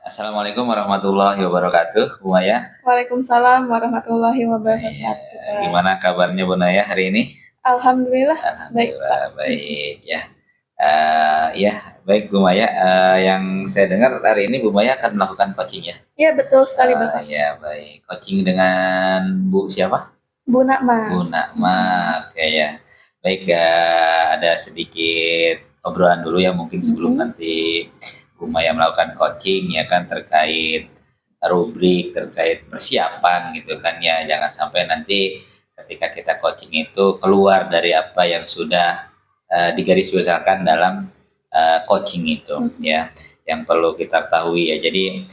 Assalamualaikum warahmatullahi wabarakatuh, Bu Maya. Waalaikumsalam warahmatullahi Iya, wabarakatuh, Kak. gimana kabarnya Bu Naya hari ini? Alhamdulillah baik, Alhamdulillah Pak. baik ya. Ya baik Bu Maya, yang saya dengar hari ini Bu Maya akan melakukan coaching ya? Iya, betul sekali, Bapak. Ya baik, coaching dengan Bu siapa? Bu Nakma. Bu Nakma, oke ya. Baik, ada sedikit obrolan dulu ya mungkin sebelum nanti Bu Maya melakukan coaching ya kan terkait rubrik, terkait persiapan gitu kan ya. Jangan sampai nanti ketika kita coaching itu keluar dari apa yang sudah digarisbesarkan dalam coaching itu ya. Yang perlu kita ketahui ya. Jadi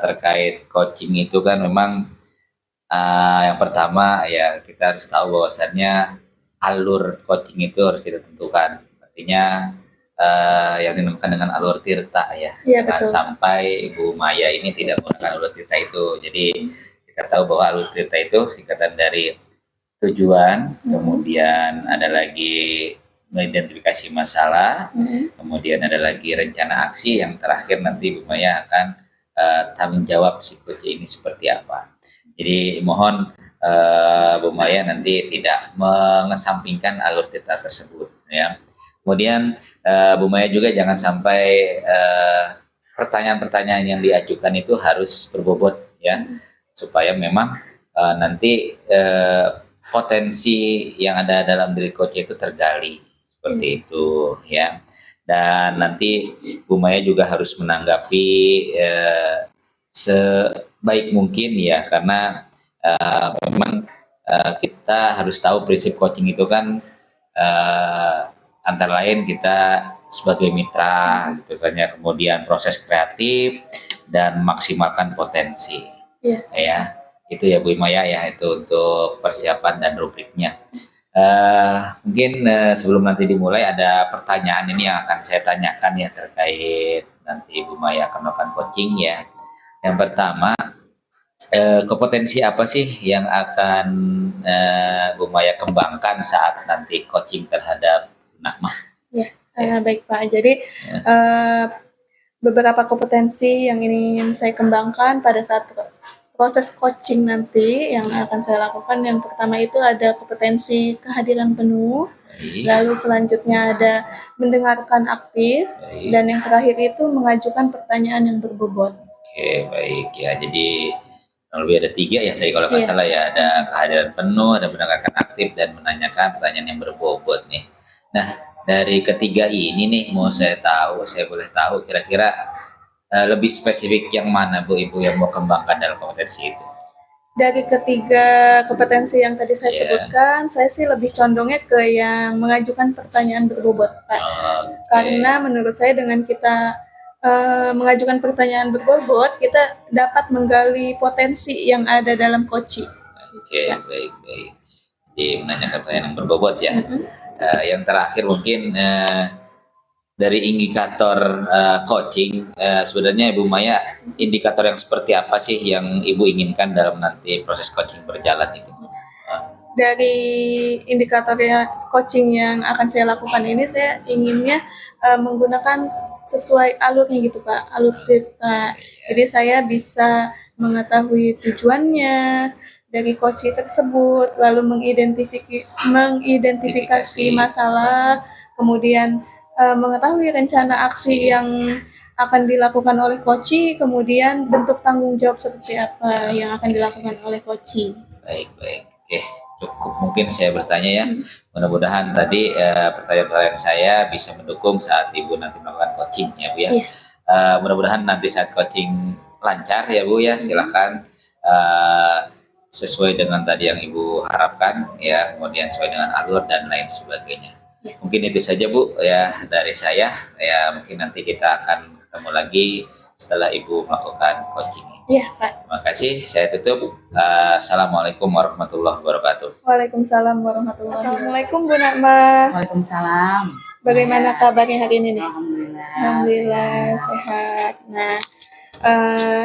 terkait coaching itu kan memang yang pertama ya kita harus tahu bahwasannya alur coaching itu harus kita tentukan. Artinya yang dinamakan dengan alur tirta ya. Iya, Jangan betul. sampai Ibu Maya ini tidak menggunakan alur tirta itu. Jadi kita tahu bahwa alur tirta itu singkatan dari tujuan, kemudian ada lagi mengidentifikasi masalah, kemudian ada lagi rencana aksi, yang terakhir nanti Bu Maya akan tanggung jawab si coach ini seperti apa. Jadi mohon Bu Maya nanti tidak mengesampingkan alur tirta tersebut ya. Kemudian Bu Maya juga jangan sampai pertanyaan-pertanyaan yang diajukan itu harus berbobot ya, supaya memang nanti potensi yang ada dalam diri coach itu tergali seperti itu ya. Dan nanti Bu Maya juga harus menanggapi sebaik mungkin ya, karena memang kita harus tahu prinsip coaching itu kan antara lain kita sebagai mitra gitu kan ya, kemudian proses kreatif dan maksimalkan potensi ya. Itu ya Bu Maya ya, itu untuk persiapan dan rubriknya. Mungkin sebelum nanti dimulai ada pertanyaan ini yang akan saya tanyakan ya terkait nanti Bu Maya akan melakukan coaching ya. Yang pertama, kompetensi apa sih yang akan Bu Maya kembangkan saat nanti coaching terhadap Nakma? Baik, Pak. Jadi beberapa kompetensi yang ingin saya kembangkan pada saat proses coaching nanti yang akan saya lakukan. Yang pertama itu ada kompetensi kehadiran penuh, lalu selanjutnya ada mendengarkan aktif, dan yang terakhir itu mengajukan pertanyaan yang berbobot. Oke, baik ya. Jadi lebih ada 3 ya tadi kalau nggak salah ya. Ada kehadiran penuh, ada mendengarkan aktif, dan menanyakan pertanyaan yang berbobot nih. Nah, dari ketiga ini nih mau saya boleh tahu kira-kira lebih spesifik yang mana Bu Ibu yang mau kembangkan dalam kompetensi itu? Dari ketiga kompetensi yang tadi saya sebutkan, saya sih lebih condongnya ke yang mengajukan pertanyaan berbobot, Pak. Karena menurut saya dengan kita mengajukan pertanyaan berbobot, kita dapat menggali potensi yang ada dalam coaching. Oke, baik. Jadi menanyakan pertanyaan yang berbobot ya. Yang terakhir mungkin dari indikator coaching, sebenarnya Ibu Maya, indikator yang seperti apa sih yang Ibu inginkan dalam nanti proses coaching berjalan itu? Dari indikator coaching yang akan saya lakukan ini, saya inginnya menggunakan sesuai alurnya gitu, Pak, alur kita. Jadi saya bisa mengetahui tujuannya dari coaching tersebut, lalu mengidentifikasi masalah, kemudian mengetahui rencana aksi yang akan dilakukan oleh coaching, kemudian bentuk tanggung jawab seperti apa yang akan dilakukan oleh coaching. Baik. Oke, cukup mungkin saya bertanya ya. Mudah-mudahan tadi pertanyaan-pertanyaan saya bisa mendukung saat Ibu nanti melakukan coaching ya Bu ya. Mudah-mudahan nanti saat coaching lancar ya Bu ya. Silahkan sesuai dengan tadi yang Ibu harapkan ya, kemudian sesuai dengan alur dan lain sebagainya. Mungkin itu saja Bu ya dari saya ya. Mungkin nanti kita akan ketemu lagi setelah Ibu melakukan coaching. Iya, Pak. Terima kasih, saya tutup. Assalamualaikum warahmatullahi wabarakatuh. Waalaikumsalam warahmatullahi wabarakatuh. Assalamualaikum Bu Nakma. Waalaikumsalam. Bagaimana kabarnya hari ini? Alhamdulillah. Sehat. Nah,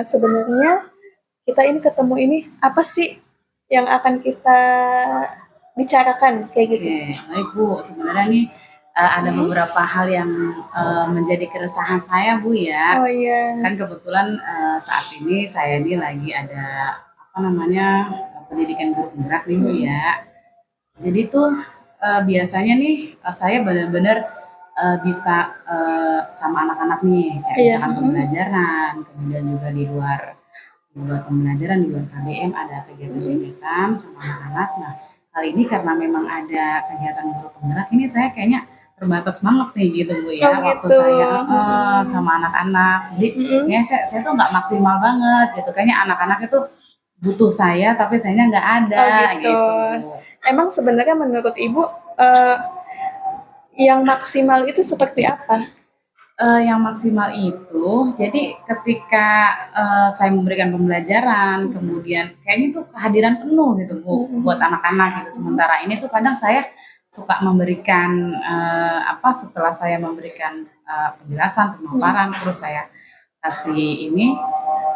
sebenarnya kita ini ketemu ini apa sih yang akan kita bicarakan kayak gitu? Oke, baik Bu. Sebenarnya nih ada beberapa hal yang menjadi keresahan saya Bu ya. Oh iya. Kan kebetulan saat ini saya ini lagi ada apa namanya pendidikan guru penggerak nih Bu ya. Jadi tuh biasanya nih saya benar-benar bisa sama anak-anak nih kayak Iya. misalkan pembelajaran, kemudian juga di luar pembelajaran, di luar KBM ada kegiatan-kegiatan sama anak-anak. Nah kali ini karena memang ada kegiatan guru penggerak ini saya kayaknya terbatas banget nih gitu Bu ya Oh waktu gitu. saya sama anak-anak. Jadi kayaknya saya tuh nggak maksimal banget gitu. Kayaknya anak-anak itu butuh saya tapi sayanya nggak ada Oh gitu. gitu. Emang sebenarnya menurut Ibu yang maksimal itu seperti apa? Yang maksimal itu, jadi ketika saya memberikan pembelajaran, kemudian kayaknya tuh kehadiran penuh gitu Bu, buat anak-anak gitu. Sementara ini tuh kadang saya suka memberikan setelah saya memberikan penjelasan, pemaparan, terus saya kasih ini,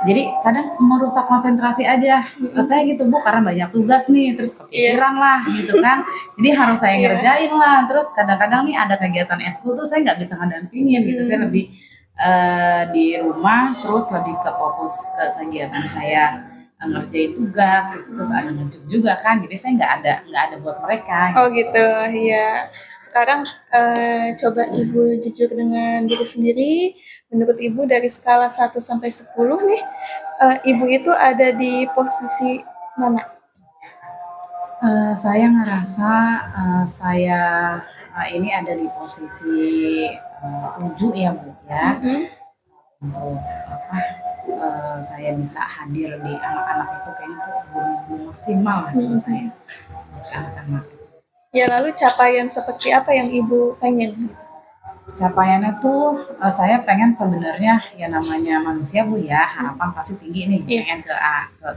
jadi kadang merusak konsentrasi aja. Saya gitu Bu, karena banyak tugas nih, terus kepikiran lah gitu kan. Jadi harus saya ngerjain lah. Terus kadang-kadang nih ada kegiatan eskul tuh saya nggak bisa ngedampingin gitu. Saya lebih di rumah, terus lebih ke fokus ke kegiatan saya ngerjain tugas gitu. Terus ada ngejuk juga kan. Jadi saya nggak ada buat mereka. Oh gitu, iya. Sekarang coba Ibu jujur dengan diri sendiri. Menurut Ibu dari skala 1 sampai 10 nih, Ibu itu ada di posisi mana? Saya ngerasa saya ini ada di posisi 7 ya Bu ya. Untuk saya bisa hadir di anak-anak itu kayaknya tuh belum maksimal lah menurut saya untuk anak-anak. Ya lalu capaian seperti apa yang Ibu pengen? Capaiannya tuh saya pengen sebenarnya ya namanya manusia Bu ya, harapan pasti tinggi nih, pengen ke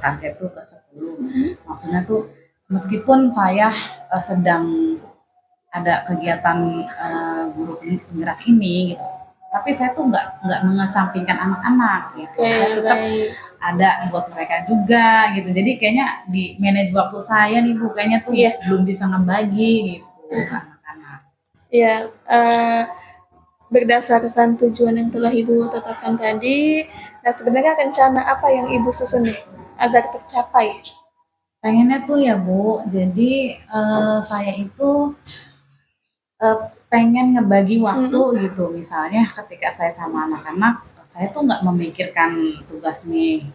target tuh ke 10. Maksudnya tuh meskipun saya sedang ada kegiatan guru penggerak ini gitu, tapi saya tuh nggak mengesampingkan anak-anak gitu. Saya tetap ada buat mereka juga gitu. Jadi kayaknya di manage waktu saya nih Bu, kayaknya tuh belum bisa ngebagi gitu ke anak-anak. Ya, berdasarkan tujuan yang telah Ibu tetapkan tadi, nah sebenarnya rencana apa yang Ibu susun nih agar tercapai? Pengennya tuh ya Bu, jadi saya itu pengen ngebagi waktu gitu. Misalnya ketika saya sama anak-anak, saya tuh nggak memikirkan tugas nih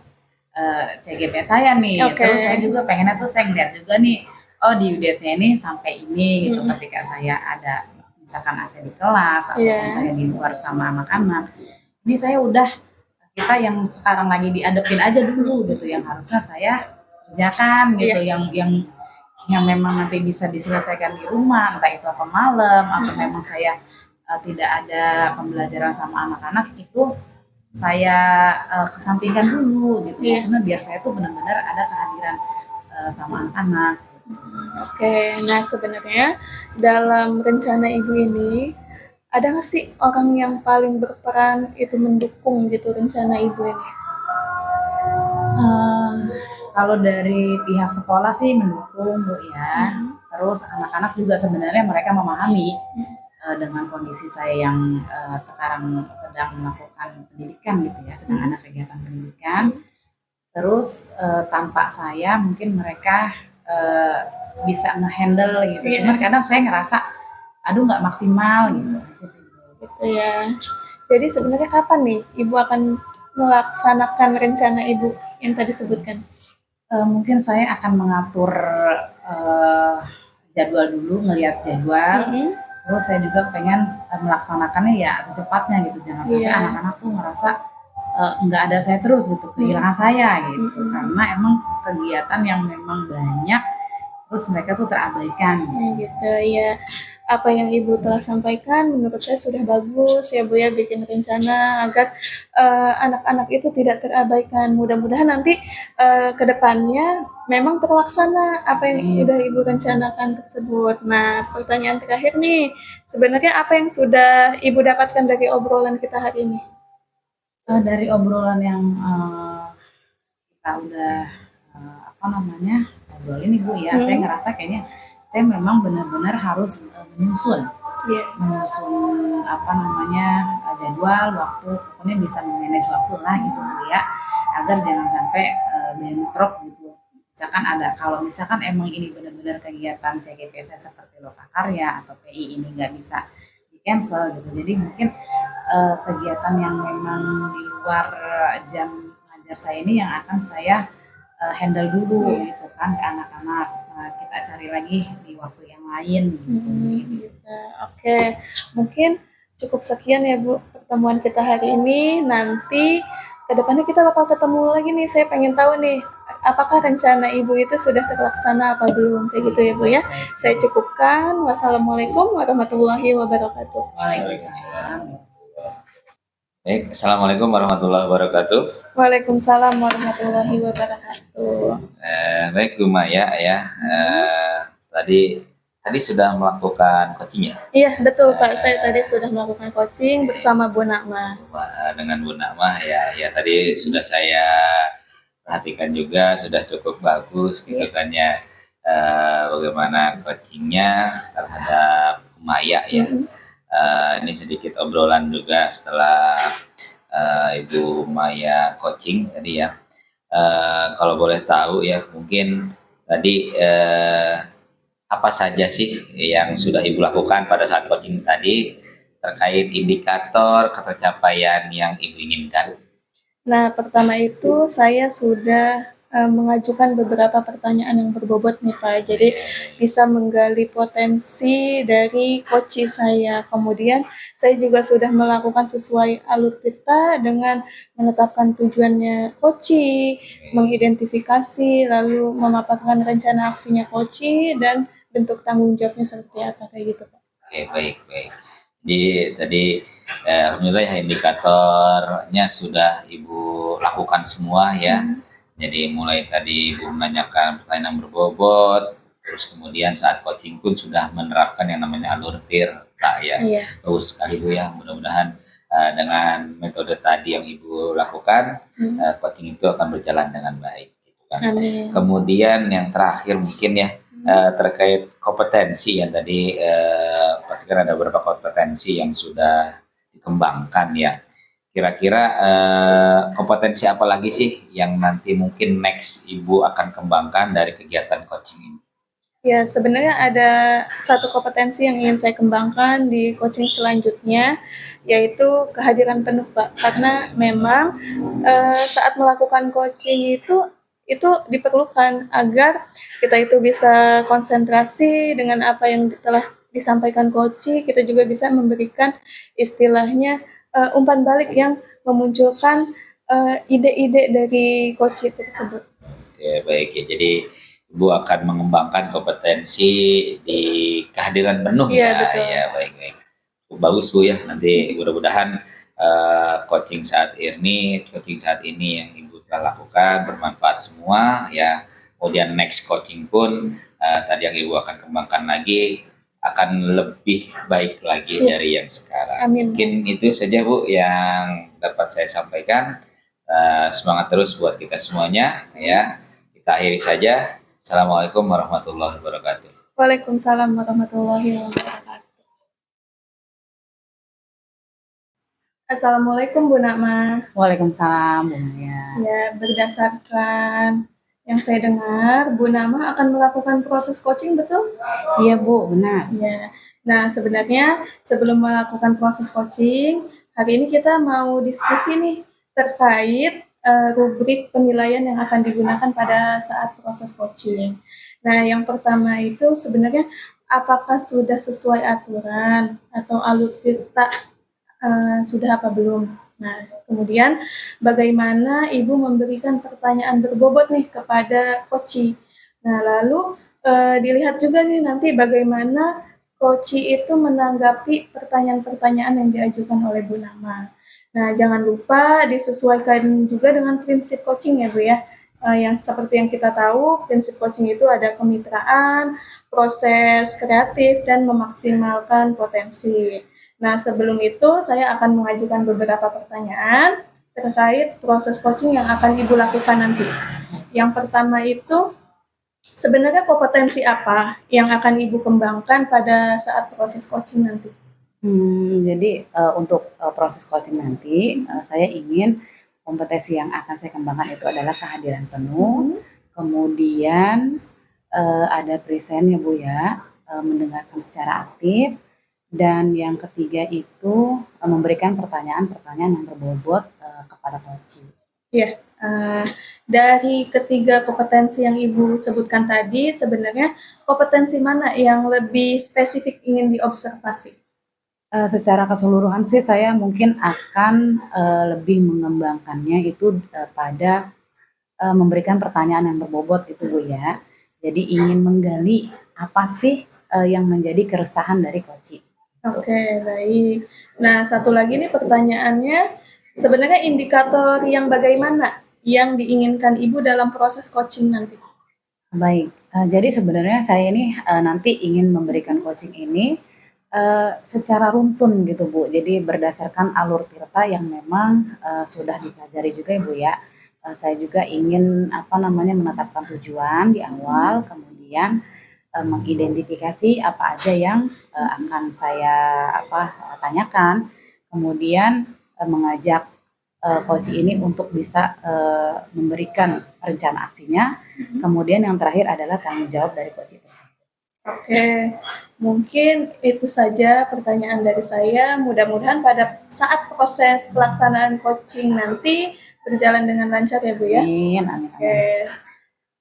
CGP saya nih. Terus saya juga pengennya tuh saya ngeliat juga nih, oh di UDT ini sampai ini gitu. Ketika saya ada misalkan AC di kelas atau saya di luar sama anak-anak, ini saya udah kita yang sekarang lagi diadepin aja dulu gitu, yang harusnya saya kerjakan gitu, yang memang nanti bisa diselesaikan di rumah, entah itu apa malam atau memang saya tidak ada pembelajaran sama anak-anak, itu saya kesampingkan dulu gitu. Maksudnya biar saya tuh benar-benar ada kehadiran sama anak-anak. Oke, nah sebenarnya dalam rencana Ibu ini ada nggak sih orang yang paling berperan itu mendukung gitu rencana Ibu ini? Kalau dari pihak sekolah sih mendukung Bu ya. Terus anak-anak juga sebenarnya mereka memahami dengan kondisi saya yang sekarang sedang melakukan pendidikan gitu ya, sedang ada kegiatan pendidikan. Terus tanpa saya mungkin mereka bisa nge-handle gitu. Cuman kadang saya ngerasa aduh nggak maksimal gitu. Gitu ya. Jadi sebenarnya kapan nih Ibu akan melaksanakan rencana Ibu yang tadi sebutkan? Mungkin saya akan mengatur jadwal dulu, ngelihat jadwal. Terus saya juga pengen melaksanakannya ya secepatnya gitu. Jangan sampai anak-anak tuh ngerasa nggak ada saya terus gitu, kehilangan saya gitu. Karena emang kegiatan yang memang banyak, terus mereka tuh terabaikan. Gitu ya. Apa yang Ibu telah sampaikan menurut saya sudah bagus ya Bu ya, bikin rencana agar anak-anak itu tidak terabaikan. Mudah-mudahan nanti ke depannya memang terlaksana apa yang udah Ibu rencanakan tersebut. Nah, pertanyaan terakhir nih, sebenarnya apa yang sudah Ibu dapatkan dari obrolan kita hari ini? Dari obrolan yang kita udah obrolin nih Bu ya, saya ngerasa kayaknya saya memang benar-benar harus menyusun Iya. menyusun apa namanya jadwal waktu, pokoknya bisa memanage waktu lah gitu Bu ya, agar jangan sampai bentrok gitu. Misalkan kalau misalkan emang ini benar-benar kegiatan CGPS seperti Lokakarya atau PI ini nggak bisa di cancel gitu, jadi mungkin kegiatan yang memang di luar jam ngajar saya ini yang akan saya handle dulu gitu kan ke anak-anak. Kita cari lagi di waktu yang lain gitu. Gitu. Oke, mungkin cukup sekian ya Bu pertemuan kita hari ini. Nanti kedepannya kita bakal ketemu lagi nih. Saya pengen tahu nih, apakah rencana Ibu itu sudah terlaksana apa belum? Kayak gitu ya Bu ya. Saya cukupkan. Wassalamualaikum warahmatullahi wabarakatuh. Waalaikumsalam. Baik, assalamualaikum warahmatullahi wabarakatuh. Waalaikumsalam warahmatullahi wabarakatuh. Baik Bu Maya ya, tadi sudah melakukan coaching ya? Iya betul Pak, saya tadi sudah melakukan coaching bersama Bu Nakma. Dengan Bu Nakma ya tadi sudah saya perhatikan juga, sudah cukup bagus gitu kan ya, bagaimana coachingnya terhadap Bu Maya ya. Ini sedikit obrolan juga setelah Ibu Maya coaching tadi ya. Kalau boleh tahu ya, mungkin tadi apa saja sih yang sudah Ibu lakukan pada saat coaching tadi terkait indikator tercapaian yang Ibu inginkan? Nah, pertama itu saya sudah mengajukan beberapa pertanyaan yang berbobot nih Pak. Jadi bisa menggali potensi dari coach saya. Kemudian saya juga sudah melakukan sesuai alur kita dengan menetapkan tujuannya coach, mengidentifikasi, lalu memaparkan rencana aksinya coach dan bentuk tanggung jawabnya seperti apa kayak gitu Pak. Oke, baik. Jadi tadi alhamdulillah ya indikatornya sudah Ibu lakukan semua ya. Jadi mulai tadi Ibu menanyakan pertanyaan berbobot, terus kemudian saat coaching pun sudah menerapkan yang namanya alur tirta ya. Bagus sekali Bu ya, mudah-mudahan dengan metode tadi yang Ibu lakukan, coaching itu akan berjalan dengan baik. Gitu kan. Kemudian yang terakhir mungkin ya, terkait kompetensi yang tadi pasti kan ada beberapa kompetensi yang sudah dikembangkan ya. Kira-kira kompetensi apa lagi sih yang nanti mungkin next Ibu akan kembangkan dari kegiatan coaching ini? Ya, sebenarnya ada satu kompetensi yang ingin saya kembangkan di coaching selanjutnya, yaitu kehadiran penuh, Pak. Karena memang saat melakukan coaching itu diperlukan agar kita itu bisa konsentrasi dengan apa yang telah disampaikan coach. Kita juga bisa memberikan istilahnya umpan balik yang memunculkan ide-ide dari coach tersebut. Oke, baik ya. Jadi Ibu akan mengembangkan kompetensi di kehadiran penuh ya. Betul. Ya, baik. Bagus Bu ya. Nanti mudah-mudahan coaching saat ini yang Ibu telah lakukan bermanfaat semua ya. Kemudian next coaching pun tadi yang Ibu akan kembangkan lagi akan lebih baik lagi dari yang sekarang. Amin. Mungkin itu saja Bu yang dapat saya sampaikan. Semangat terus buat kita semuanya ya. Kita akhiri saja. Assalamualaikum warahmatullahi wabarakatuh. Waalaikumsalam warahmatullahi wabarakatuh. Assalamualaikum Bu Nakma. Waalaikumsalam Bu Maya. Ya, berdasarkan yang saya dengar, Bu Nakma akan melakukan proses coaching, betul? Iya Bu, benar. Ya. Nah, sebenarnya sebelum melakukan proses coaching, hari ini kita mau diskusi nih terkait rubrik penilaian yang akan digunakan pada saat proses coaching. Nah, yang pertama itu sebenarnya apakah sudah sesuai aturan atau alur tirta sudah apa belum? Nah, kemudian bagaimana Ibu memberikan pertanyaan berbobot nih kepada coach. Nah, lalu dilihat juga nih nanti bagaimana coach itu menanggapi pertanyaan-pertanyaan yang diajukan oleh Bu Nakma. Nah, jangan lupa disesuaikan juga dengan prinsip coaching ya Bu ya. Yang seperti yang kita tahu, prinsip coaching itu ada kemitraan, proses kreatif, dan memaksimalkan potensi. Nah, sebelum itu saya akan mengajukan beberapa pertanyaan terkait proses coaching yang akan Ibu lakukan nanti. Yang pertama itu, Sebenarnya kompetensi apa yang akan Ibu kembangkan pada saat proses coaching nanti? Jadi, untuk, proses coaching nanti, saya ingin kompetensi yang akan saya kembangkan itu adalah kehadiran penuh, kemudian, ada present ya Bu ya, mendengarkan secara aktif, dan yang ketiga itu, memberikan pertanyaan-pertanyaan yang berbobot, kepada coaching. Ya, dari ketiga kompetensi yang Ibu sebutkan tadi, sebenarnya kompetensi mana yang lebih spesifik ingin diobservasi? Secara keseluruhan sih saya mungkin akan, lebih mengembangkannya itu, pada, memberikan pertanyaan yang berbobot itu Bu ya. Jadi ingin menggali apa sih, yang menjadi keresahan dari coaching. Oke, baik. Nah, satu lagi nih pertanyaannya, sebenarnya indikator yang bagaimana yang diinginkan Ibu dalam proses coaching nanti? Baik, jadi sebenarnya saya ini, nanti ingin memberikan coaching ini, secara runtun gitu Bu. Jadi berdasarkan alur tirta yang memang, sudah dipelajari juga ya Bu ya. Saya juga ingin, apa namanya, menetapkan tujuan di awal, kemudian, mengidentifikasi apa aja yang, akan saya, apa, tanyakan, kemudian, mengajak, coach ini untuk bisa, memberikan rencana aksinya, kemudian yang terakhir adalah tanggung jawab dari coach itu. Oke, mungkin itu saja pertanyaan dari saya. Mudah-mudahan pada saat proses pelaksanaan coaching nanti berjalan dengan lancar ya Bu ya. Amin, amin, Oke. amin.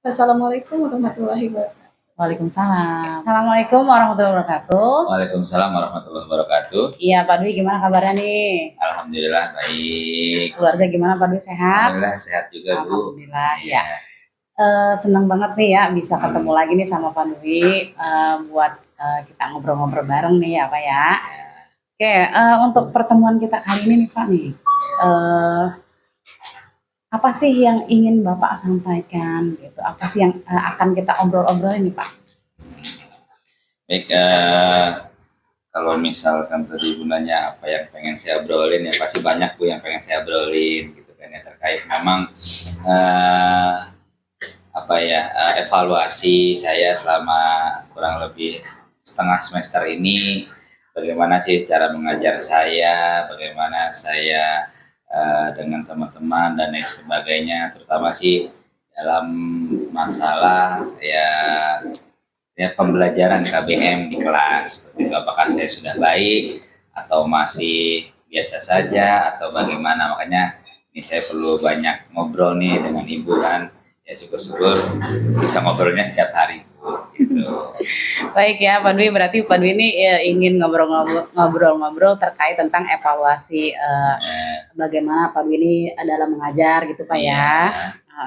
Wassalamualaikum warahmatullahi wabarakatuh. Waalaikumsalam. Assalamualaikum warahmatullahi wabarakatuh. Waalaikumsalam warahmatullahi wabarakatuh. Iya Pak Dwi, gimana kabarnya nih? Alhamdulillah baik. Keluarga gimana Pak Dwi, sehat? Alhamdulillah sehat juga Bu. Alhamdulillah Iya. ya. Senang banget nih ya bisa ketemu lagi nih sama Pak Dwi, buat, kita ngobrol-ngobrol bareng nih ya Pak ya. Oke, untuk pertemuan kita kali ini nih Pak nih, apa sih yang ingin Bapak sampaikan gitu? Apa sih yang, akan kita obrol-obrolin nih Pak? Baik, kalau misalkan tadi Bu nanya apa yang pengen saya obrolin, ya pasti banyak Bu yang pengen saya obrolin gitu kan ya, terkait memang evaluasi saya selama kurang lebih setengah semester ini, bagaimana sih cara mengajar saya, bagaimana saya dengan teman-teman dan lain sebagainya, terutama sih dalam masalah ya pembelajaran KBM di kelas. Seperti itu, apakah saya sudah baik atau masih biasa saja atau bagaimana. Makanya ini saya perlu banyak ngobrol nih dengan Ibu kan. Ya syukur-syukur bisa ngobrolnya setiap hari gitu. Baik ya Pak Dwi, berarti Pak Dwi ini ingin ngobrol-ngobrol terkait tentang evaluasi, bagaimana Pak Dwi ini dalam mengajar gitu Pak ya.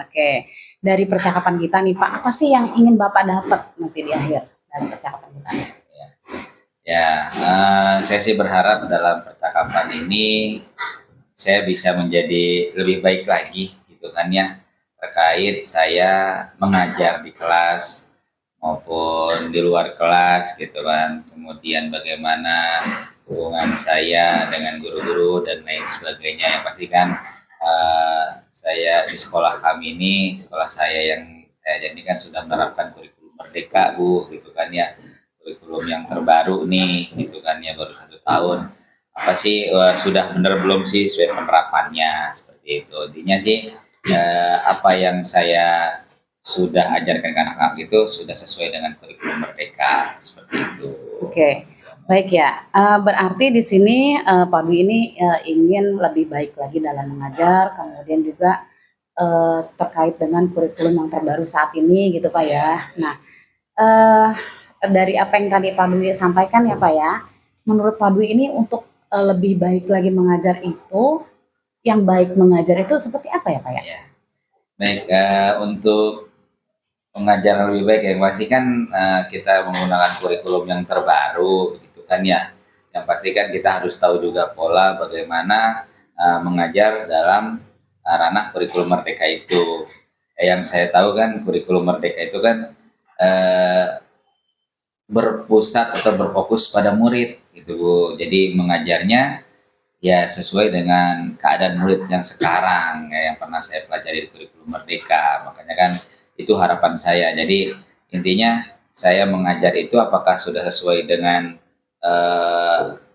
Oke, dari percakapan kita nih Pak, apa sih yang ingin Bapak dapat nanti di akhir dari percakapan kita? Saya sih berharap dalam percakapan ini saya bisa menjadi lebih baik lagi gitu kan ya, terkait saya mengajar di kelas maupun di luar kelas gitu kan. Kemudian bagaimana hubungan saya dengan guru-guru dan lain sebagainya. Yang pasti kan saya di sekolah kami ini, sekolah saya yang saya ajar ini kan sudah menerapkan kurikulum merdeka Bu gitu kan ya, kurikulum yang terbaru nih gitu kan ya, baru 1 tahun. Apa sih sudah benar belum sih sesuai penerapannya, seperti itu. Intinya sih apa yang saya sudah ajarkan ke anak-anak itu sudah sesuai dengan kurikulum merdeka, seperti itu. Oke, baik ya. Berarti di sini Pak Dwi ini ingin lebih baik lagi dalam mengajar, kemudian juga terkait dengan kurikulum yang terbaru saat ini gitu Pak ya. Nah, dari apa yang tadi Pak Dwi sampaikan ya Pak ya, menurut Pak Dwi ini untuk lebih baik lagi mengajar itu, yang baik mengajar itu seperti apa ya Pak ya? Baik, untuk pengajaran lebih baik yang pasti kan kita menggunakan kurikulum yang terbaru gitu kan ya. Yang pasti kan kita harus tahu juga pola bagaimana mengajar dalam ranah kurikulum merdeka itu. Yang saya tahu kan kurikulum merdeka itu kan berpusat atau berfokus pada murid gitu Bu. Jadi mengajarnya ya sesuai dengan keadaan murid yang sekarang ya, yang pernah saya pelajari di kurikulum merdeka. Makanya kan itu harapan saya. Jadi intinya saya mengajar itu apakah sudah sesuai dengan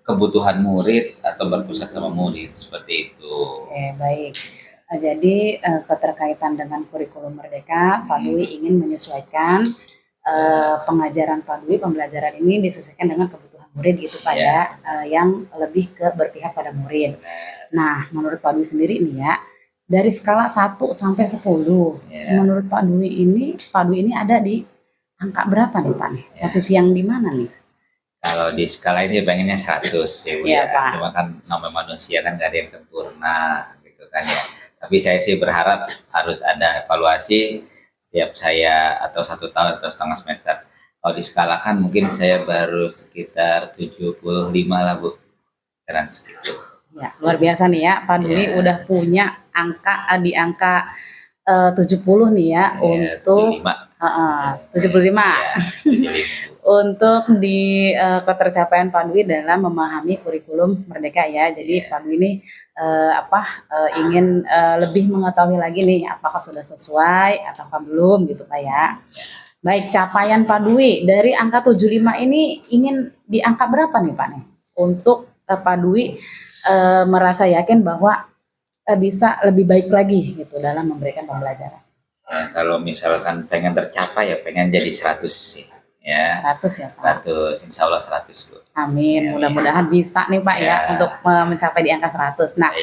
kebutuhan murid atau berpusat sama murid, seperti itu. Oke, baik. Jadi keterkaitan dengan kurikulum Merdeka, Pak Dwi ingin menyesuaikan pengajaran Pak Dwi, pembelajaran ini disesuaikan dengan kebutuhan murid gitu Pak ya, yang lebih ke berpihak pada murid. Nah, menurut Pak Dwi sendiri nih ya, dari skala 1 sampai 10, menurut Pak Dwi ini ada di angka berapa nih Pak? Posisi yang di mana nih? Kalau di skala ini pengennya 100 ya Bu Iya, ya. Pak. Cuma kan namanya manusia kan gak ada yang sempurna gitu kan ya. Tapi saya sih berharap harus ada evaluasi setiap saya atau 1 tahun atau setengah semester. Kalau diskalakan mungkin saya baru sekitar 75 lah Bu. Sekarang segitu. Ya, luar biasa nih ya, Pak Dwi udah punya angka di angka 70 nih ya, untuk 75. Ya, 75. Untuk di ketercapaian Pak Dwi dalam memahami kurikulum Merdeka ya. Jadi Pak Dwi ini ingin lebih mengetahui lagi nih apakah sudah sesuai ataukah belum gitu Pak ya. Baik, capaian Pak Dwi dari angka 75 ini ingin di angka berapa nih Pak nih? Untuk Pak Dwi merasa yakin bahwa bisa lebih baik lagi gitu dalam memberikan pembelajaran. Ya, kalau misalkan pengen tercapai ya pengen jadi 100 sih. Ya, 100 ya Pak. 100, insya Allah 100 Bu. Amin, mudah-mudahan bisa nih Pak ya untuk mencapai di angka 100. Nah,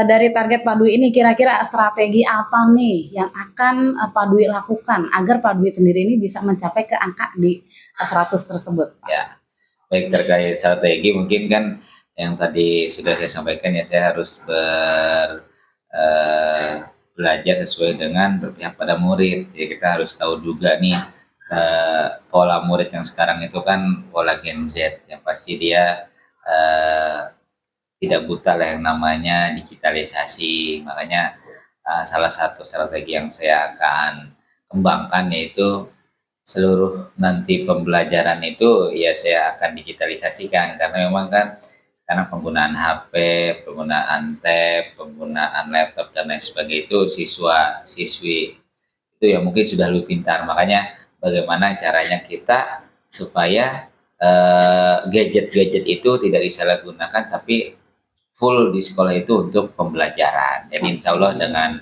dari target Pak Dwi ini kira-kira strategi apa nih yang akan Pak Dwi lakukan agar Pak Dwi sendiri ini bisa mencapai ke angka di 100 tersebut Pak? Ya, baik, terkait strategi mungkin kan yang tadi sudah saya sampaikan ya, saya harus belajar sesuai dengan berpihak pada murid. Jadi kita harus tahu juga nih pola murid yang sekarang itu kan pola Gen Z, yang pasti dia tidak buta lah yang namanya digitalisasi. Makanya salah satu strategi yang saya akan kembangkan yaitu seluruh nanti pembelajaran itu ya saya akan digitalisasikan, karena memang kan sekarang penggunaan HP, penggunaan tab, penggunaan laptop dan lain sebagainya itu siswa-siswi itu ya mungkin sudah lebih pintar. Makanya bagaimana caranya kita supaya gadget-gadget itu tidak disalahgunakan tapi full di sekolah itu untuk pembelajaran. Jadi insya Allah dengan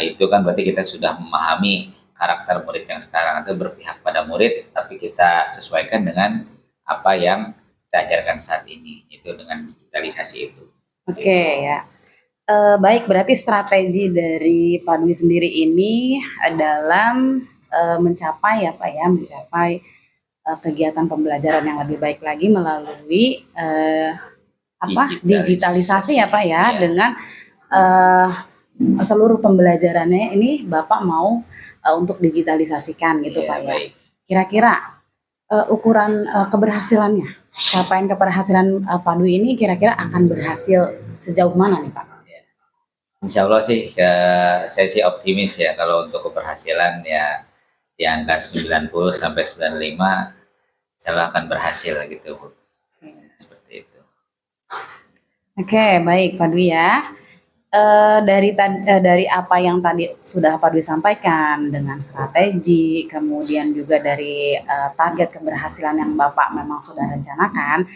itu kan berarti kita sudah memahami karakter murid yang sekarang atau berpihak pada murid, tapi kita sesuaikan dengan apa yang kita ajarkan saat ini, itu dengan digitalisasi itu. Oke ya. Baik, berarti strategi dari Pak Dwi sendiri ini dalam mencapai ya Pak ya, mencapai kegiatan pembelajaran yang lebih baik lagi melalui digitalisasi ya Pak ya, dengan seluruh pembelajarannya ini Bapak mau untuk digitalisasikan gitu Pak ya. Kira-kira ukuran keberhasilannya, capaian keberhasilan Pak Dwi ini kira-kira akan berhasil sejauh mana nih Pak? Insya Allah sih saya sih optimis ya kalau untuk keberhasilan ya di angka 90 sampai 95 insya Allah akan berhasil gitu Bu. Seperti itu. Oke, baik Pak Dwi ya. Dari apa yang tadi sudah Pak Dwi sampaikan dengan strategi, kemudian juga dari target keberhasilan yang Bapak memang sudah rencanakan,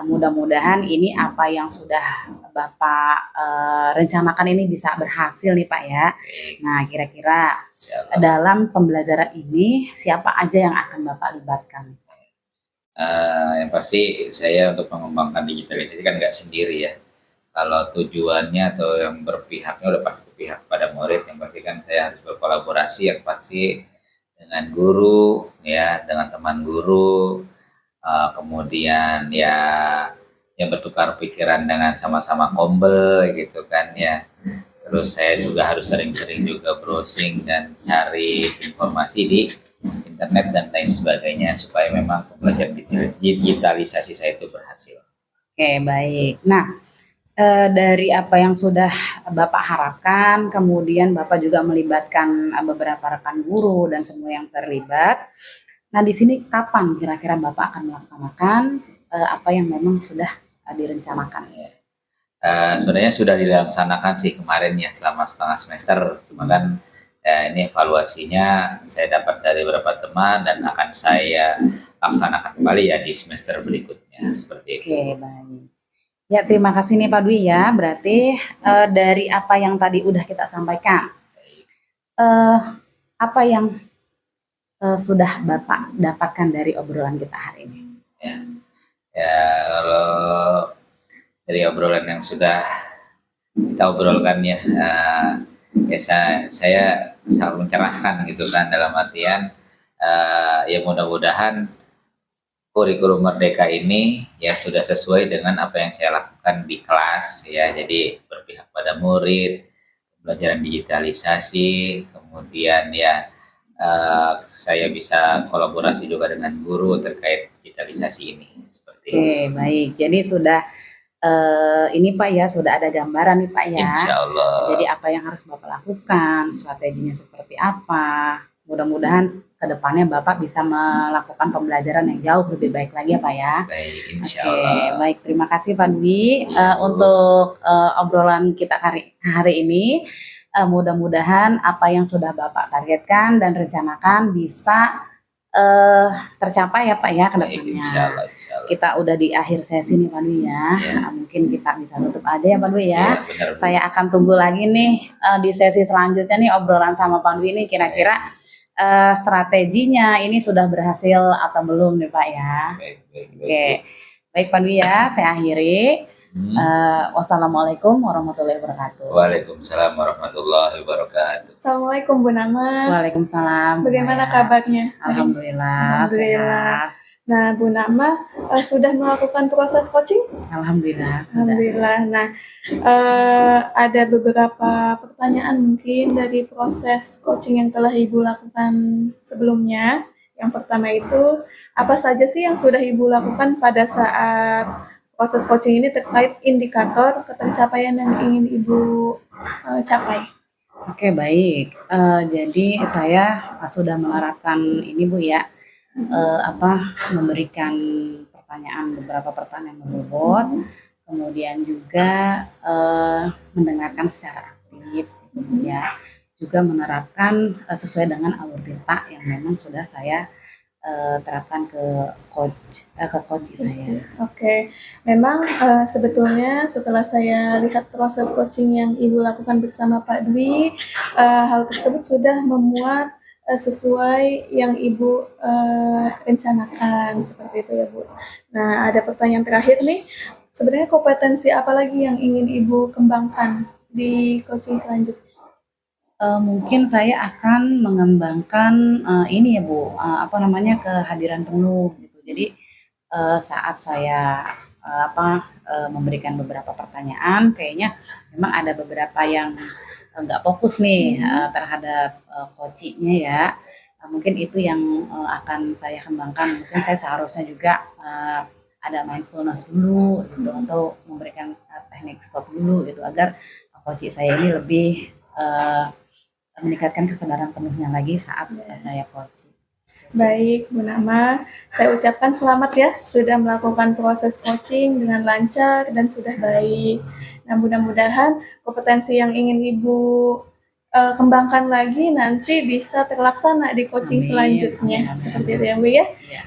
mudah-mudahan ini apa yang sudah Bapak rencanakan ini bisa berhasil nih Pak ya. Nah, kira-kira dalam pembelajaran ini siapa aja yang akan Bapak libatkan? Yang pasti saya untuk mengembangkan digitalisasi kan nggak sendiri ya. Kalau tujuannya atau yang berpihaknya udah pasti berpihak pada murid, yang pasti kan saya harus berkolaborasi yang pasti dengan guru ya, dengan teman guru, kemudian ya yang bertukar pikiran dengan sama-sama kombel gitu kan ya. Terus saya juga harus sering-sering juga browsing dan cari informasi di internet dan lain sebagainya supaya memang pembelajaran digitalisasi saya itu berhasil. Oke, baik. Nah, dari apa yang sudah Bapak harapkan, kemudian Bapak juga melibatkan beberapa rekan guru dan semua yang terlibat. Nah, di sini kapan kira-kira Bapak akan melaksanakan apa yang memang sudah direncanakan? Sebenarnya sudah dilaksanakan sih kemarin ya selama setengah semester, cuma kan Ya, ini evaluasinya saya dapat dari beberapa teman dan akan saya laksanakan kembali ya di semester berikutnya seperti itu. Oke, baik. Ya, terima kasih nih Pak Dwi ya. Berarti dari apa yang tadi udah kita sampaikan, eh, apa yang sudah Bapak dapatkan dari obrolan kita hari ini? Ya, kalau dari obrolan yang sudah kita obrolkan ya, ya saya sangat mencerahkan gitu kan, dalam artian ya mudah-mudahan kurikulum Merdeka ini ya sudah sesuai dengan apa yang saya lakukan di kelas ya, jadi berpihak pada murid, pembelajaran digitalisasi, kemudian ya saya bisa kolaborasi juga dengan guru terkait digitalisasi ini seperti itu. Oke, baik. Jadi sudah ini Pak ya, sudah ada gambaran nih Pak ya. Insya Allah. Jadi apa yang harus Bapak lakukan, strateginya seperti apa. Mudah-mudahan kedepannya Bapak bisa melakukan pembelajaran yang jauh lebih baik lagi ya Pak ya. Baik, insya Oke, Allah. baik, terima kasih Pak Dwi untuk obrolan kita hari ini. Mudah-mudahan apa yang sudah Bapak targetkan dan rencanakan bisa tercapai ya Pak ya ke Baik, depannya. insya Allah, insya Allah. Kita udah di akhir sesi nih Pak Dwi ya. Ya. Nah, mungkin kita bisa tutup aja ya Pak Dwi ya. Ya, benar. Saya akan tunggu lagi nih di sesi selanjutnya nih obrolan sama Pak Dwi ini kira-kira strateginya ini sudah berhasil atau belum nih Pak ya. Baik, baik, baik. Oke, baik Pak Dwi ya, saya akhiri. Wassalamualaikum warahmatullahi wabarakatuh. Waalaikumsalam warahmatullahi wabarakatuh. Assalamualaikum Bu Nama. Waalaikumsalam. Bagaimana Saya. kabarnya? Alhamdulillah. Alhamdulillah. Sehat. Nah, Bu Nama sudah melakukan proses coaching? Alhamdulillah. Sudah. Alhamdulillah. Nah, ada beberapa pertanyaan mungkin dari proses coaching yang telah Ibu lakukan sebelumnya. Yang pertama itu, apa saja sih yang sudah Ibu lakukan pada saat proses coaching ini terkait indikator ketercapaian yang ingin Ibu capai? Oke, baik. Jadi saya sudah menerapkan ini Bu ya, memberikan beberapa pertanyaan berbobot, kemudian juga mendengarkan secara aktif, gitu ya. Juga menerapkan sesuai dengan alur tirta yang memang sudah saya terapkan ke coach saya. Oke, memang sebetulnya setelah saya lihat proses coaching yang Ibu lakukan bersama Pak Dwi, hal tersebut sudah memuat sesuai yang Ibu rencanakan, seperti itu ya Bu. Nah, ada pertanyaan terakhir nih, sebenarnya kompetensi apa lagi yang ingin Ibu kembangkan di coaching selanjutnya? Mungkin saya akan mengembangkan ini ya Bu, kehadiran penuh gitu. Jadi saat saya memberikan beberapa pertanyaan, kayaknya memang ada beberapa yang nggak fokus nih terhadap coachingnya ya. Mungkin itu yang akan saya kembangkan. Mungkin saya seharusnya juga ada mindfulness dulu gitu, atau memberikan teknik stop dulu gitu, agar coaching saya ini lebih meningkatkan kesadaran penuhnya lagi saat saya coaching. Baik, Bu Nama, saya ucapkan selamat ya sudah melakukan proses coaching dengan lancar dan sudah baik. Nah, mudah-mudahan kompetensi yang ingin Ibu kembangkan lagi nanti bisa terlaksana di coaching Amin. selanjutnya. Amin. Seperti itu ya Bu ya. Ya.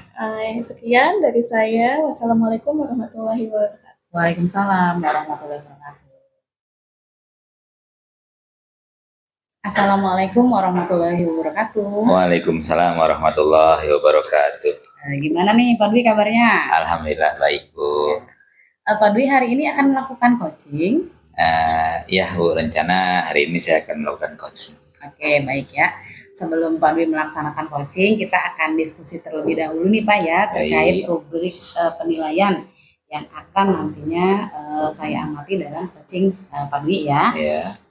Sekian dari saya. Wassalamualaikum warahmatullahi wabarakatuh. Waalaikumsalam warahmatullahi wabarakatuh. Assalamualaikum warahmatullahi wabarakatuh. Waalaikumsalam warahmatullahi wabarakatuh. Gimana nih Pak Dwi kabarnya? Alhamdulillah baik Bu. Pak Dwi hari ini akan melakukan coaching. Ya Bu, rencana hari ini saya akan melakukan coaching. Oke, baik ya. Sebelum Pak Dwi melaksanakan coaching, kita akan diskusi terlebih dahulu nih Pak ya, terkait rubrik penilaian yang akan nantinya saya amati dalam coaching Pak Dwi ya.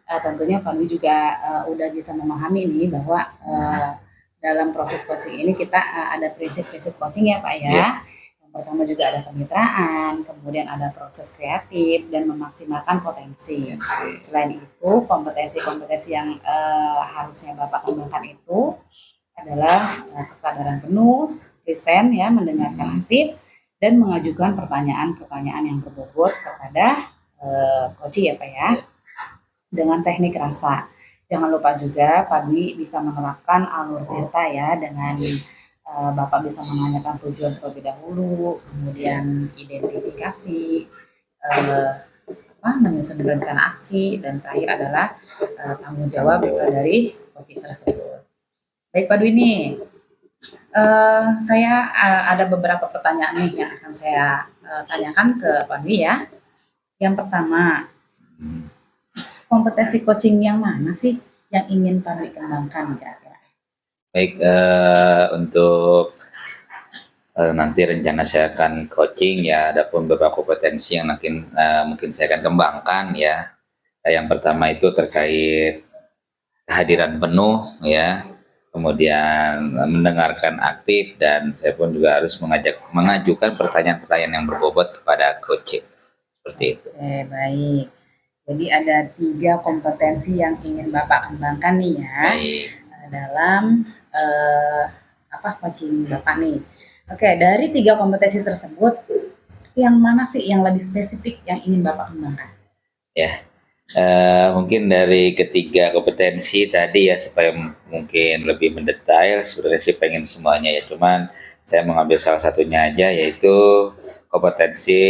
Tentunya Pak Dwi juga udah bisa memahami nih bahwa dalam proses coaching ini kita ada prinsip-prinsip coaching ya Pak ya. Yang pertama juga ada kemitraan, kemudian ada proses kreatif dan memaksimalkan potensi. Selain itu, kompetensi-kompetensi yang harusnya Bapak kembangkan itu adalah kesadaran penuh, present ya, mendengarkan aktif, dan mengajukan pertanyaan-pertanyaan yang berbobot kepada coach ya Pak ya, dengan teknik rasa. Jangan lupa juga Pak Dwi bisa menerapkan alur tirta ya dengan Bapak bisa menanyakan tujuan terlebih dahulu, kemudian identifikasi, eh, menyusun rencana aksi, dan terakhir adalah tanggung jawab dari coaching tersebut. Baik Pak Dwi nih, saya ada beberapa pertanyaan nih yang akan saya tanyakan ke Pak Dwi ya. Yang pertama, kompetensi coaching yang mana sih yang ingin Pak Dwi kembangkan kira-kira? Baik, untuk nanti rencana saya akan coaching ya, ada pun beberapa kompetensi yang mungkin saya akan kembangkan ya. Yang pertama itu terkait kehadiran penuh ya, kemudian mendengarkan aktif, dan saya pun juga harus mengajukan pertanyaan-pertanyaan yang berbobot kepada coach seperti itu. Oke, baik. Jadi ada 3 kompetensi yang ingin Bapak kembangkan nih ya. Baik. Dalam coaching Bapak nih. Oke, dari 3 kompetensi tersebut, yang mana sih yang lebih spesifik yang ingin Bapak kembangkan? Ya, mungkin dari ketiga kompetensi tadi ya, supaya mungkin lebih mendetail, sebenarnya sih pengen semuanya ya, cuman saya mengambil salah satunya aja, yaitu kompetensi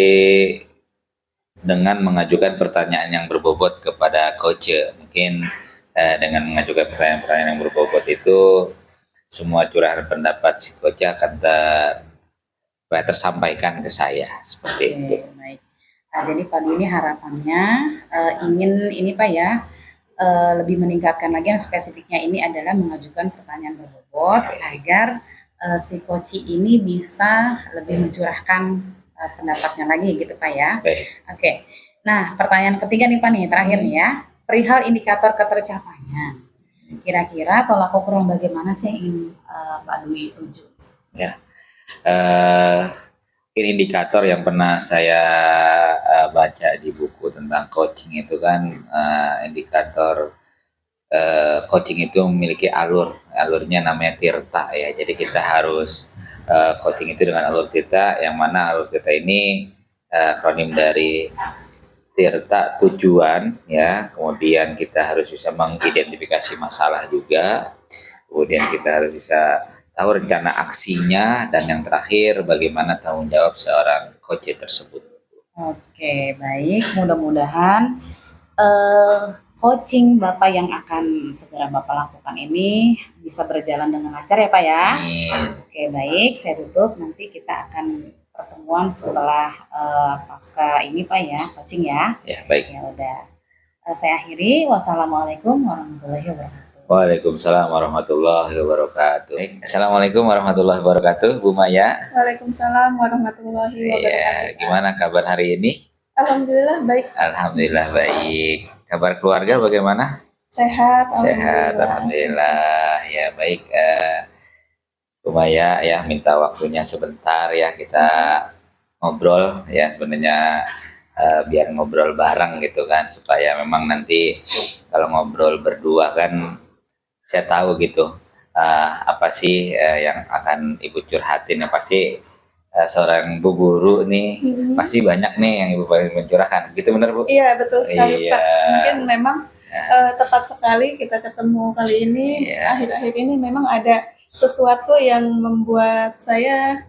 dengan mengajukan pertanyaan yang berbobot kepada coach. Mungkin dengan mengajukan pertanyaan-pertanyaan yang berbobot itu, semua curahan pendapat si coach akan tersampaikan ke saya seperti itu. Baik. Nah, jadi Pak Dwi ini harapannya ingin ini Pak ya, lebih meningkatkan lagi, yang spesifiknya ini adalah mengajukan pertanyaan berbobot agar si coach ini bisa lebih mencurahkan pendapatnya lagi gitu Pak ya. Oke. Nah, pertanyaan ketiga nih Pak nih, terakhir nih ya, perihal indikator ketercapaian. Kira-kira tolak ukur bagaimana sih yang ingin Pak Dwi tuju? Ya. Indikator yang pernah saya baca di buku tentang coaching itu kan, indikator coaching itu memiliki alurnya namanya tirta ya. Jadi kita harus coaching itu dengan alur tirta, yang mana alur tirta ini akronim dari tirta tujuan ya, kemudian kita harus bisa mengidentifikasi masalah juga, kemudian kita harus bisa tahu rencana aksinya, dan yang terakhir bagaimana tanggung jawab seorang coach tersebut. Oke, baik, mudah-mudahan coaching Bapak yang akan segera Bapak lakukan ini bisa berjalan dengan lancar ya Pak ya. Amin. Oke, baik, saya tutup, nanti kita akan pertemuan setelah pasca ini Pak ya, coaching ya. Ya, baik. Ya udah, saya akhiri. Wassalamualaikum warahmatullahi wabarakatuh. Waalaikumsalam warahmatullahi wabarakatuh. Assalamualaikum warahmatullahi wabarakatuh, Bu Maya. Waalaikumsalam warahmatullahi wabarakatuh. Ya, gimana kabar hari ini? Alhamdulillah baik. Alhamdulillah baik. Kabar keluarga bagaimana? Sehat. Sehat, alhamdulillah. Ya baik. Bu Maya ya, minta waktunya sebentar ya, kita ngobrol ya, sebenarnya biar ngobrol bareng gitu kan, supaya memang nanti kalau ngobrol berdua kan saya tahu gitu apa sih yang akan Ibu curhatin. Yang pasti seorang Bu Guru nih pasti banyak nih yang Ibu pengen mencurahkan, gitu benar Bu? Iya betul sekali Iya. Pak. Mungkin memang tepat sekali kita ketemu kali ini. Akhir-akhir ini memang ada sesuatu yang membuat saya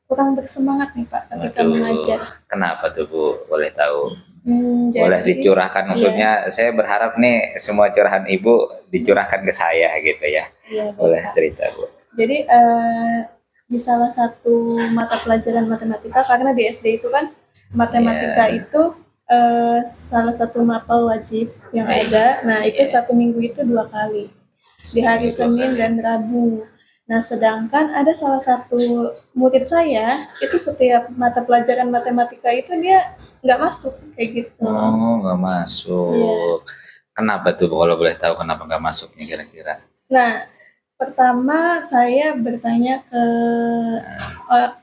kurang bersemangat nih Pak ketika mengajar. Kenapa tuh Bu? Boleh tahu? Jadi, Boleh dicurahkan, maksudnya saya berharap nih semua curahan Ibu dicurahkan ke saya gitu ya. Iya, boleh Pak. cerita Bu. Jadi di salah satu mata pelajaran matematika, karena di SD itu kan matematika itu salah satu mapel wajib yang ada. Nah itu 1 minggu itu 2 kali, di hari Senin dan Rabu. Nah sedangkan ada salah satu murid saya itu setiap mata pelajaran matematika itu dia nggak masuk kayak gitu. Oh, nggak masuk. Kenapa tuh kalau boleh tahu, kenapa nggak masuknya kira-kira? Nah, pertama saya bertanya ke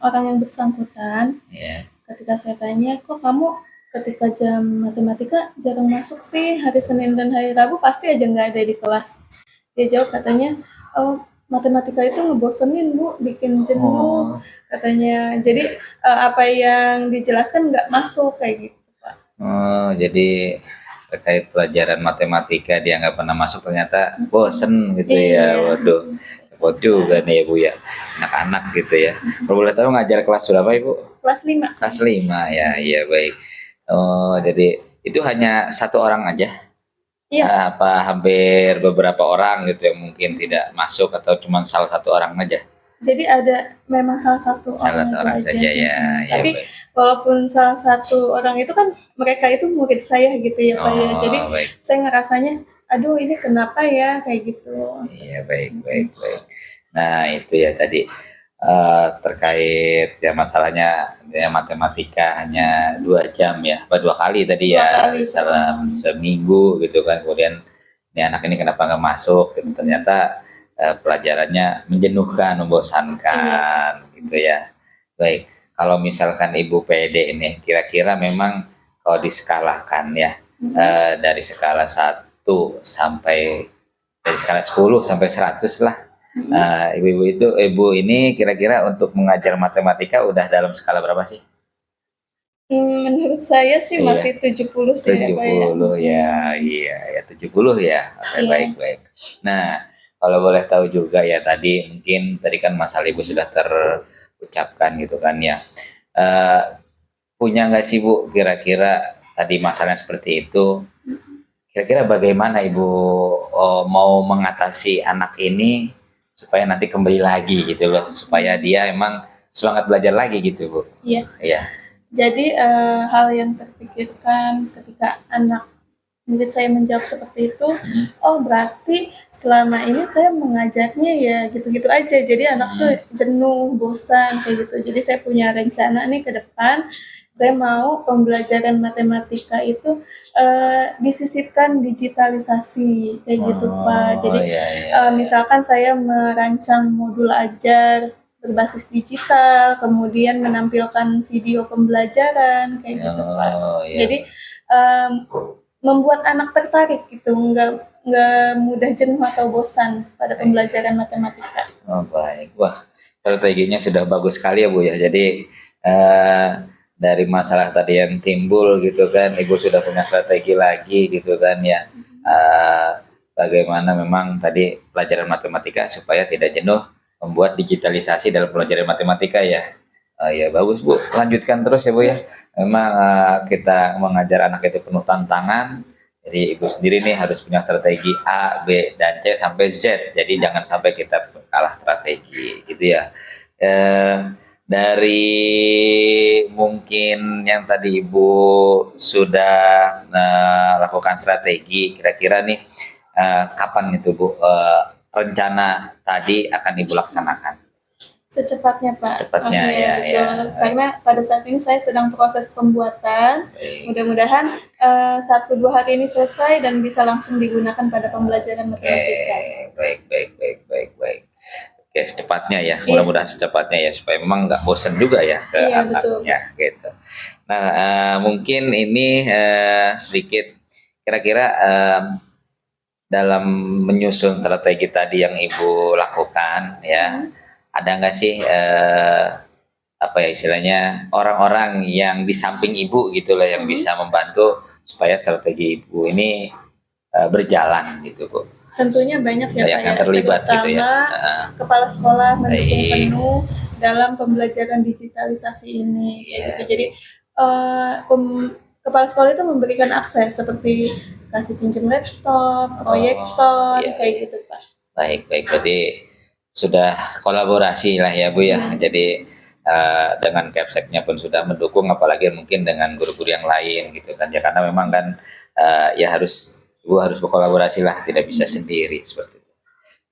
orang yang bersangkutan. Ketika saya tanya, kok kamu ketika jam matematika jarang masuk sih, hari Senin dan hari Rabu pasti aja nggak ada di kelas. Dia jawab katanya, oh matematika itu ngebosenin Bu, bikin jenuh katanya. Jadi apa yang dijelaskan nggak masuk kayak gitu Pak. Oh, jadi terkait pelajaran matematika dia nggak pernah masuk, ternyata bosen gitu ya. Iya. Waduh, repot juga nih Ibu ya, anak-anak gitu ya. Kalau boleh tahu ngajar kelas berapa Ibu? Kelas 5. Kelas 5 ya, iya baik. Oh, jadi itu hanya satu orang aja? Iya. Apa hampir beberapa orang gitu yang mungkin tidak masuk atau cuma salah satu orang aja? Jadi ada memang salah satu Salah orang satu itu orang aja. saja ya, ya Tapi baik. walaupun salah satu orang itu kan mereka itu murid saya gitu ya Pak ya. Jadi Oh, baik. saya ngerasanya, aduh ini kenapa ya kayak gitu. Iya, baik, baik, baik. Nah, itu ya tadi terkait ya masalahnya ya matematika hanya 2 jam ya, apa 2 kali tadi 2 ya, kali. dalam seminggu gitu kan. Kemudian ini anak ini kenapa nggak masuk gitu, ternyata pelajarannya menjenuhkan, membosankan gitu ya. Baik, kalau misalkan Ibu pede ini, kira-kira memang kalau diskalakan ya, dari skala 1 sampai dari skala 10 sampai 100 lah. Ibu ini kira-kira untuk mengajar matematika udah dalam skala berapa sih? Menurut saya sih Iya. masih 70 sih ya Pak ya. 70 ya, iya ya 70 ya. Oke, Iya. baik, baik. Nah, kalau boleh tahu juga ya tadi mungkin tadi kan masalah Ibu sudah terucapkan gitu kan ya. Punya nggak sih Bu kira-kira tadi masalahnya seperti itu? Kira-kira bagaimana Ibu mau mengatasi anak ini supaya nanti kembali lagi gitu loh, supaya dia emang semangat belajar lagi gitu Bu? Iya. Iya. Jadi hal yang terpikirkan ketika anak murid saya menjawab seperti itu, oh berarti selama ini saya mengajarnya ya gitu-gitu aja. Jadi anak tuh jenuh, bosan kayak gitu. Jadi saya punya rencana nih ke depan, saya mau pembelajaran matematika itu disisipkan digitalisasi kayak gitu Pak. Jadi iya, iya. misalkan saya merancang modul ajar berbasis digital, kemudian menampilkan video pembelajaran kayak gitu Pak. Oh, iya. Jadi membuat anak tertarik gitu, nggak mudah jenuh atau bosan pada pembelajaran matematika. Oh, baik. Wah, strateginya sudah bagus sekali ya Bu ya. Jadi dari masalah tadi yang timbul gitu kan, Ibu sudah punya strategi lagi gitu kan ya. Bagaimana memang tadi pelajaran matematika supaya tidak jenuh, membuat digitalisasi dalam pelajaran matematika ya. Ya bagus Bu, lanjutkan terus ya Bu ya. Memang kita mengajar anak itu penuh tantangan. Jadi Ibu sendiri nih harus punya strategi A, B, dan C sampai Z. Jadi jangan sampai kita kalah strategi gitu ya. Dari mungkin yang tadi Ibu sudah lakukan strategi, kira-kira nih kapan itu Bu rencana tadi akan Ibu laksanakan? Secepatnya Pak. Secepatnya ya, betul. ya. Karena pada saat ini saya sedang proses pembuatan. Baik. Mudah-mudahan 1-2 hari ini selesai dan bisa langsung digunakan pada pembelajaran matematika. Baik, baik, baik, baik, baik. Oke, secepatnya ya, mudah-mudahan secepatnya ya, supaya memang nggak bosan juga ya ke Iya, anaknya gitu. Nah, mungkin ini sedikit kira-kira dalam menyusun strategi tadi yang Ibu lakukan ya, ada nggak sih apa ya istilahnya orang-orang yang di samping Ibu gitu lah yang bisa membantu supaya strategi Ibu ini berjalan gitu Bu? Tentunya banyak ya Banyak Pak yang ya. terlibat gitu ya. Kepala sekolah mendukung Baik. penuh dalam pembelajaran digitalisasi ini. Kayak Iya. gitu. Jadi kepala sekolah itu memberikan akses seperti kasih pinjam laptop, proyektor, iya, kayak iya. gitu Pak. Baik, baik. Berarti sudah kolaborasi lah ya Bu ya. Jadi dengan Kepseknya pun sudah mendukung, apalagi mungkin dengan guru-guru yang lain gitu kan ya, karena memang kan ya harus Ibu harus berkolaborasi lah, tidak bisa sendiri seperti itu.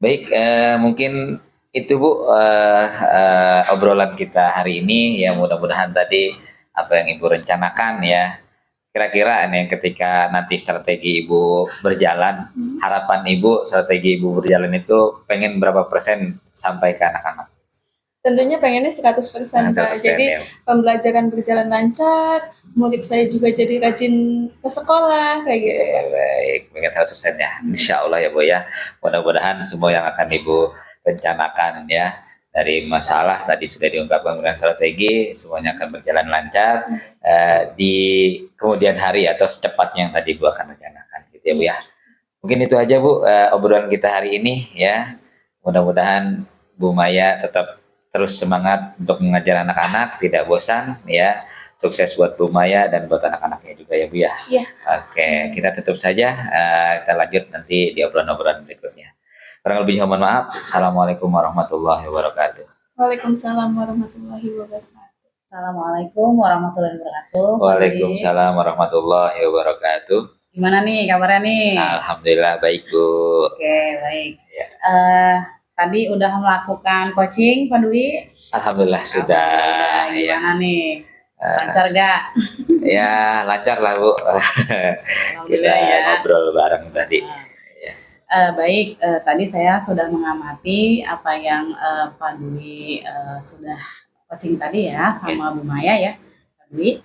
Baik, mungkin itu Bu obrolan kita hari ini ya, mudah-mudahan tadi apa yang Ibu rencanakan ya, kira-kira nih ketika nanti strategi Ibu berjalan, harapan Ibu strategi Ibu berjalan itu pengen berapa persen sampai ke anak-anak? Tentunya pengennya 100% Pak. 100% Jadi ya. pembelajaran berjalan lancar, murid saya juga jadi rajin ke sekolah kayak gitu Pak. Baik, pengen 100% ya. Insya Allah ya Bu ya. Mudah-mudahan semua yang akan Ibu rencanakan ya dari masalah tadi sudah diungkapkan dengan strategi, semuanya akan berjalan lancar di kemudian hari atau secepatnya yang tadi Bu akan rencanakan gitu ya Bu ya. Mungkin itu aja Bu obrolan kita hari ini ya. Mudah-mudahan Bu Maya tetap terus semangat untuk mengajar anak-anak, tidak bosan ya. Sukses buat Bu Maya dan buat anak-anaknya juga ya Bu ya. Iya. Oke, kita tutup saja. Kita lanjut nanti di obrolan-obrolan berikutnya. Kurang lebihnya mohon maaf. Assalamualaikum warahmatullahi wabarakatuh. Waalaikumsalam warahmatullahi wabarakatuh. Assalamualaikum warahmatullahi wabarakatuh. Waalaikumsalam warahmatullahi wabarakatuh. Gimana nih kabarnya nih? Alhamdulillah baik Bu. Oke, baik. Ya. Tadi udah melakukan coaching Pak Dwi? Alhamdulillah sudah. Gimana nih? Lancar gak? Ya lancar lah Bu. Kita Alhamdulillah ya. ngobrol bareng tadi. Baik, tadi saya sudah mengamati apa yang Pak Dwi sudah coaching tadi ya sama Bu Maya ya, Pak Dwi.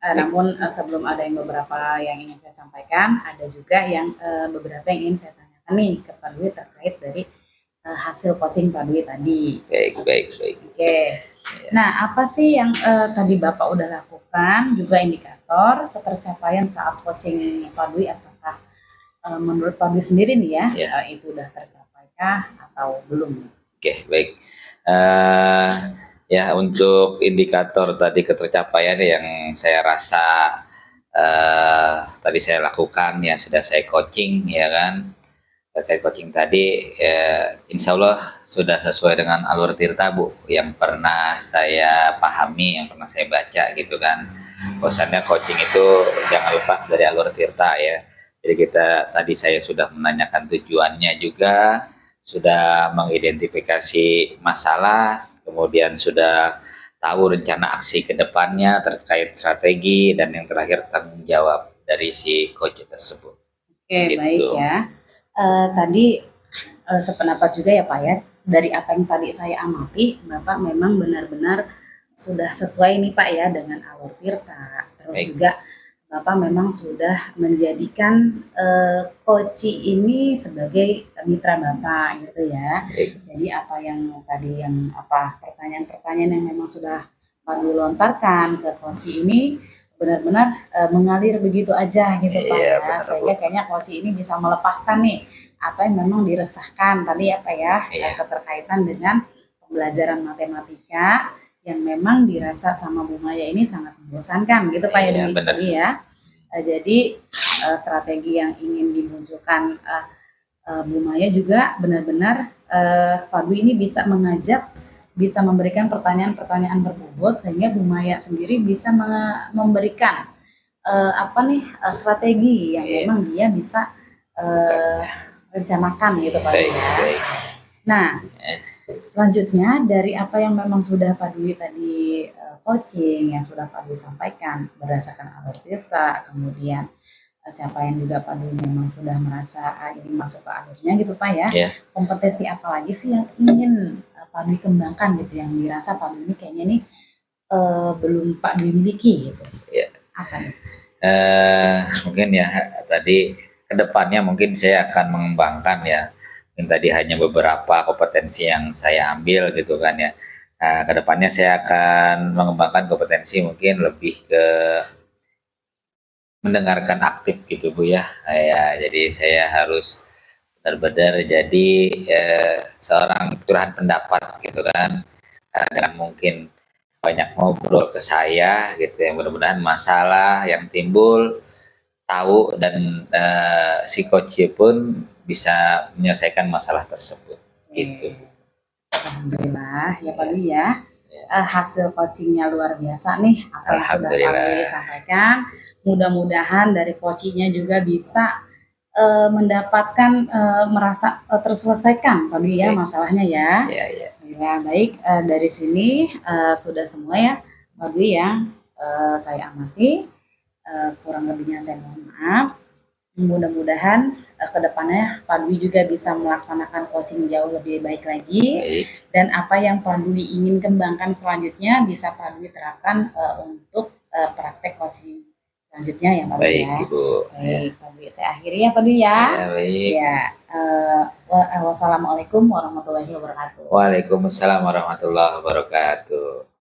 Namun sebelum ada yang beberapa yang ingin saya sampaikan, ada juga yang beberapa yang ingin saya tanyakan nih ke Pak Dwi terkait dari hasil coaching Pak Dwi tadi. Baik. Oke. Nah, apa sih yang tadi Bapak udah lakukan, juga indikator ketercapaian saat coaching Pak Dwi, apakah menurut Pak Dwi sendiri nih ya, itu udah tercapaikah atau belum? Oke, baik. Ya, untuk indikator tadi ketercapaian yang saya rasa tadi saya lakukan ya, sudah saya coaching ya kan. Terkait coaching tadi insya Allah sudah sesuai dengan alur tirta Bu yang pernah saya pahami, yang pernah saya baca gitu kan. Bahwasannya coaching itu jangan lepas dari alur tirta ya. Jadi tadi saya sudah menanyakan tujuannya juga, sudah mengidentifikasi masalah, kemudian sudah tahu rencana aksi ke depannya terkait strategi, dan yang terakhir tanggung jawab dari si coach tersebut. Oke, Gitu. baik ya. Tadi sependapat juga ya Pak ya, dari apa yang tadi saya amati, Bapak memang benar-benar sudah sesuai nih Pak ya dengan alur tirta. Terus Baik. juga Bapak memang sudah menjadikan coaching ini sebagai mitra Bapak gitu ya. Baik. Jadi apa yang tadi pertanyaan-pertanyaan yang memang sudah Pak Dwi lontarkan ke coaching ini benar-benar mengalir begitu aja gitu Pak Iya, ya. benar, Sehingga Bu. kayaknya coaching ini bisa melepaskan nih apa yang memang diresahkan tadi apa ya, Iya. keterkaitan dengan pembelajaran matematika yang memang dirasa sama Bu Maya ini sangat membosankan gitu Pak Iya, ya, benar. Dwi ya. Jadi strategi yang ingin dimunculkan Bu Maya juga benar-benar Pak Dwi ini bisa mengajak, bisa memberikan pertanyaan-pertanyaan berbobot sehingga Bu Maya sendiri bisa memberikan strategi yang Iya. memang dia bisa rencanakan gitu Pak Dwi ya. Baik. Nah, selanjutnya dari apa yang memang sudah Pak Dwi tadi coaching yang sudah Pak Dwi sampaikan berdasarkan alur tirta, kemudian capaian juga Pak Dwi memang sudah merasa ini masuk ke alurnya gitu Pak ya. Iya. Kompetensi apa lagi sih yang ingin Pak Dwi kembangkan gitu, yang dirasa Pak Dwi ini kayaknya nih belum Pak Dwi miliki gitu. Iya. Apa nih? Mungkin ya tadi kedepannya mungkin saya akan mengembangkan ya. Mungkin tadi hanya beberapa kompetensi yang saya ambil gitu kan ya. Kedepannya saya akan mengembangkan kompetensi mungkin lebih ke mendengarkan aktif gitu Bu ya. Jadi saya harus benar-benar jadi seorang curahan pendapat gitu kan. Dengan mungkin banyak ngobrol ke saya gitu ya, mudah-mudahan masalah yang timbul tahu dan si coach pun bisa menyelesaikan masalah tersebut gitu. Alhamdulillah ya Pak Dwi ya. Hasil coachingnya luar biasa nih apa yang sudah Pak Dwi sampaikan. Mudah-mudahan dari coachingnya juga bisa mendapatkan merasa terselesaikan Pak Dwi ya masalahnya ya. Iya. Ya baik, dari sini sudah semua ya Pak Dwi ya, saya amati. Kurang lebihnya saya mohon maaf. Mudah-mudahan kedepannya Pak Dwi juga bisa melaksanakan coaching jauh lebih baik lagi. Baik. Dan apa yang Pak Dwi ingin kembangkan selanjutnya bisa Pak Dwi terapkan untuk praktek coaching selanjutnya ya Pak Dwi Baik, ya. Ibu. Baik, Pak Dwi, saya akhiri ya Pak Dwi ya. Ya, baik. Ya, wassalamualaikum warahmatullahi wabarakatuh. Waalaikumsalam warahmatullahi wabarakatuh.